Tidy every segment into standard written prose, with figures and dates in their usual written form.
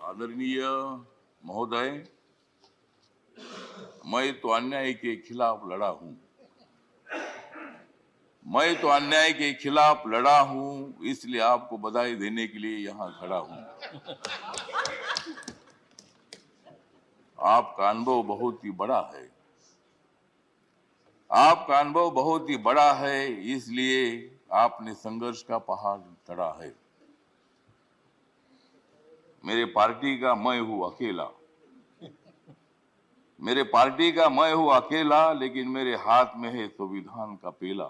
आदरणीय महोदय, मैं तो अन्याय के खिलाफ लड़ा हूं। मैं तो अन्याय के खिलाफ लड़ा हूं, इसलिए आपको बधाई देने के लिए यहां खड़ा हूं। आपका अनुभव बहुत ही बड़ा है। आपका अनुभव बहुत ही बड़ा है, इसलिए आपने संघर्ष का पहाड़ चढ़ा है। मेरे पार्टी का मैं हूं अकेला। मेरे पार्टी का मैं हूं अकेला, लेकिन मेरे हाथ में है संविधान का पेला।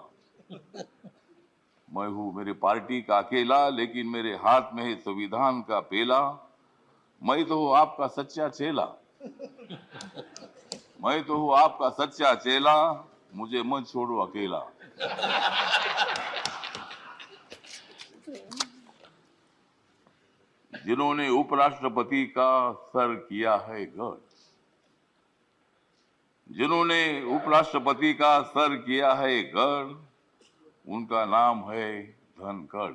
मैं हूं मेरे पार्टी का अकेला, लेकिन मेरे हाथ में है संविधान का पेला। मैं तो हूं आपका सच्चा चेला। मैं तो हूं आपका सच्चा चेला, मुझे मत छोड़ो अकेला। जिन्होंने उपराष्ट्रपति का सर किया है गढ़, जिन्होंने उपराष्ट्रपति का सर किया है गढ़, उनका नाम है धनखड़।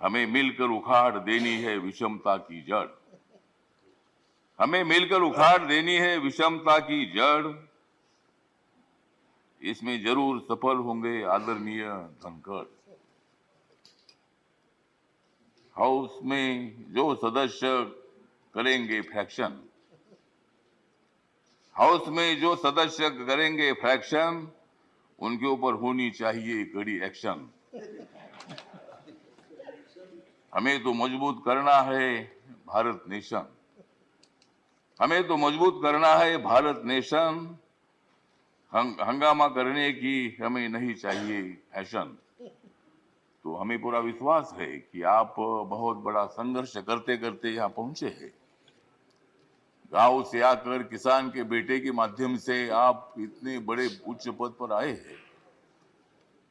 हमें मिलकर उखाड़ देनी है विषमता की जड़। हमें मिलकर उखाड़ देनी है विषमता की जड़। इसमें जरूर सफल होंगे आदरणीय धनखड़। हाउस में जो सदस्य करेंगे फ्रैक्शन, हाउस में जो सदस्य करेंगे फ्रैक्शन, उनके ऊपर होनी चाहिए कड़ी एक्शन। हमें तो मजबूत करना है भारत नेशन। हमें तो मजबूत करना है भारत नेशन। हंगामा करने की हमें नहीं चाहिए फैशन। तो हमें पूरा विश्वास है कि आप बहुत बड़ा संघर्ष करते करते यहाँ पहुंचे हैं। गांव से आकर किसान के बेटे के माध्यम से आप इतने बड़े उच्च पद पर आए हैं।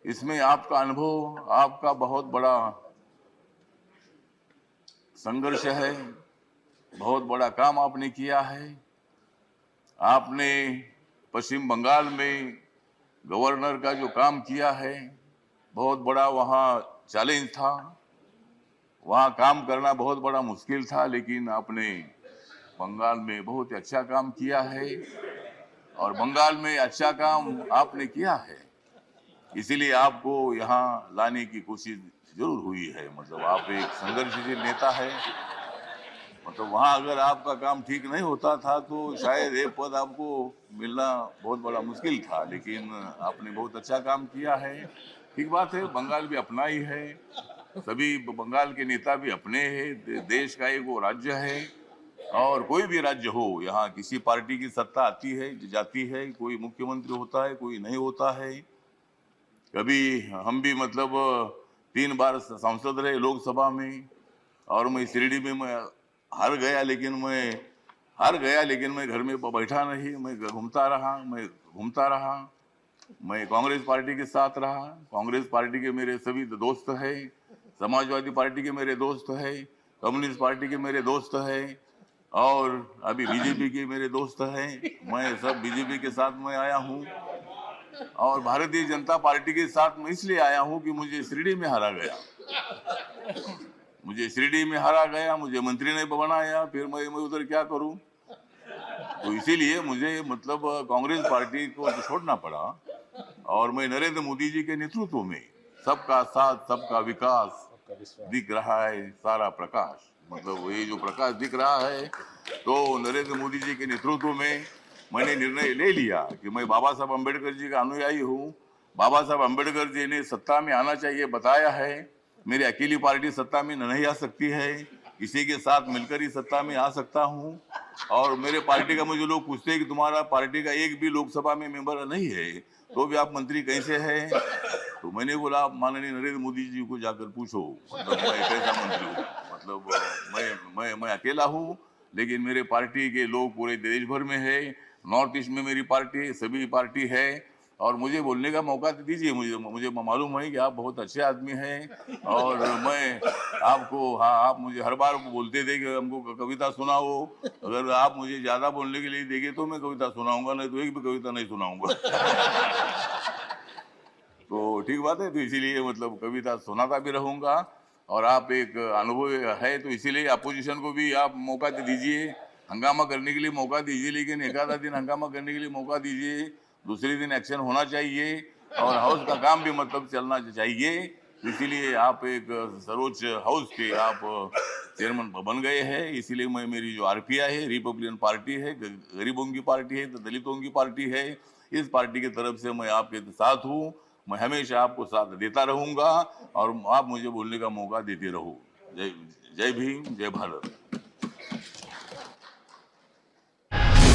इसमें आपका अनुभव, आपका बहुत बड़ा संघर्ष है। बहुत बड़ा काम आपने किया है। आपने पश्चिम बंगाल में गवर्नर का जो काम किया है, बहुत बड़ा वहाँ चैलेंज था। वहाँ काम करना बहुत बड़ा मुश्किल था, लेकिन आपने बंगाल में बहुत अच्छा काम किया है और बंगाल में अच्छा काम आपने किया है। इसीलिए आपको यहाँ लाने की कोशिश जरूर हुई है। मतलब आप एक संघर्षशील नेता है। मतलब वहाँ अगर आपका काम ठीक नहीं होता था तो शायद ये पद आपको मिलना बहुत बड़ा मुश्किल था, लेकिन आपने बहुत अच्छा काम किया है। ठीक बात है, बंगाल भी अपना ही है, सभी बंगाल के नेता भी अपने हैं। देश का एक वो राज्य है और कोई भी राज्य हो, यहाँ किसी पार्टी की सत्ता आती है जाती है, कोई मुख्यमंत्री होता है, कोई नहीं होता है। कभी हम भी मतलब 3 बार सांसद रहे लोकसभा में, और मैं शिरडी में मैं हार गया, लेकिन मैं घर में बैठा नहीं, मैं घूमता रहा। मैं कांग्रेस पार्टी के साथ रहा। कांग्रेस पार्टी के मेरे सभी दोस्त हैं, समाजवादी पार्टी के मेरे दोस्त हैं, कम्युनिस्ट पार्टी के मेरे दोस्त हैं और अभी बीजेपी के मेरे दोस्त हैं। मैं सब बीजेपी के साथ मैं आया हूँ और भारतीय जनता पार्टी के साथ मैं इसलिए आया हूँ कि मुझे शिरडी में हारा गया। मुझे मंत्री ने बनाया, फिर मैं उधर क्या करूं। तो इसीलिए मुझे मतलब कांग्रेस पार्टी को छोड़ना पड़ा और मैं नरेंद्र मोदी जी के नेतृत्व में सबका साथ सबका विकास दिख रहा है सारा प्रकाश। मतलब ये जो प्रकाश दिख रहा है, तो नरेंद्र मोदी जी के नेतृत्व में मैंने निर्णय ले लिया कि मैं बाबा साहब अम्बेडकर जी का अनुयायी हूँ। बाबा साहब अम्बेडकर जी ने सत्ता में आना चाहिए बताया है। मेरी अकेली पार्टी सत्ता में नहीं आ सकती है, किसी के साथ मिलकर ही सत्ता में आ सकता हूँ। और मेरे पार्टी का मुझे लोग पूछते हैं कि तुम्हारा पार्टी का एक भी लोकसभा में मेंबर नहीं है, तो भी आप मंत्री कैसे हैं। तो मैंने बोला आप माननीय नरेंद्र मोदी जी को जाकर पूछो, मतलब मैं कैसा मंत्री हूँ। मतलब मैं अकेला हूँ, लेकिन मेरे पार्टी के लोग पूरे देश भर में है। नॉर्थ ईस्ट में मेरी पार्टी सभी पार्टी है और मुझे बोलने का मौका तो दीजिए। मुझे मालूम है कि आप बहुत अच्छे आदमी हैं और मैं आपको, हाँ, आप मुझे हर बार बोलते थे कि हमको कविता सुनाओ। अगर आप मुझे ज्यादा बोलने के लिए देंगे तो मैं कविता सुनाऊंगा, नहीं तो एक भी कविता नहीं सुनाऊंगा। तो ठीक बात है, तो इसीलिए मतलब कविता सुनाता भी रहूंगा। और आप एक अनुभव है, तो इसीलिए अपोजिशन को भी आप मौका दीजिए, हंगामा करने के लिए मौका दीजिए, लेकिन एक आधा दिन हंगामा करने के लिए मौका दीजिए, दूसरे दिन एक्शन होना चाहिए और हाउस का काम भी मतलब चलना चाहिए। इसीलिए आप एक सर्वोच्च हाउस के आप चेयरमैन बन गए हैं। इसीलिए मैं, मेरी जो आरपीआई है, रिपब्लिकन पार्टी है, गरीबों की पार्टी है, दलितों की पार्टी है, इस पार्टी की तरफ से मैं आपके साथ हूँ। मैं हमेशा आपको साथ देता रहूंगा और आप मुझे बोलने का मौका देते रहो। जय जय भीम, जय भारत।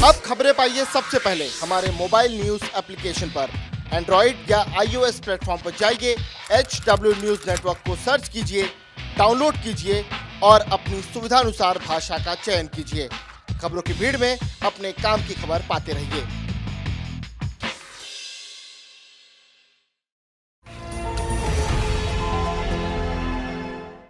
अब खबरें पाइए सबसे पहले हमारे मोबाइल न्यूज एप्लीकेशन पर। एंड्रॉइड या iOS प्लेटफॉर्म पर जाइए, HW न्यूज नेटवर्क को सर्च कीजिए, डाउनलोड कीजिए और अपनी सुविधानुसार भाषा का चयन कीजिए। खबरों की भीड़ में अपने काम की खबर पाते रहिए।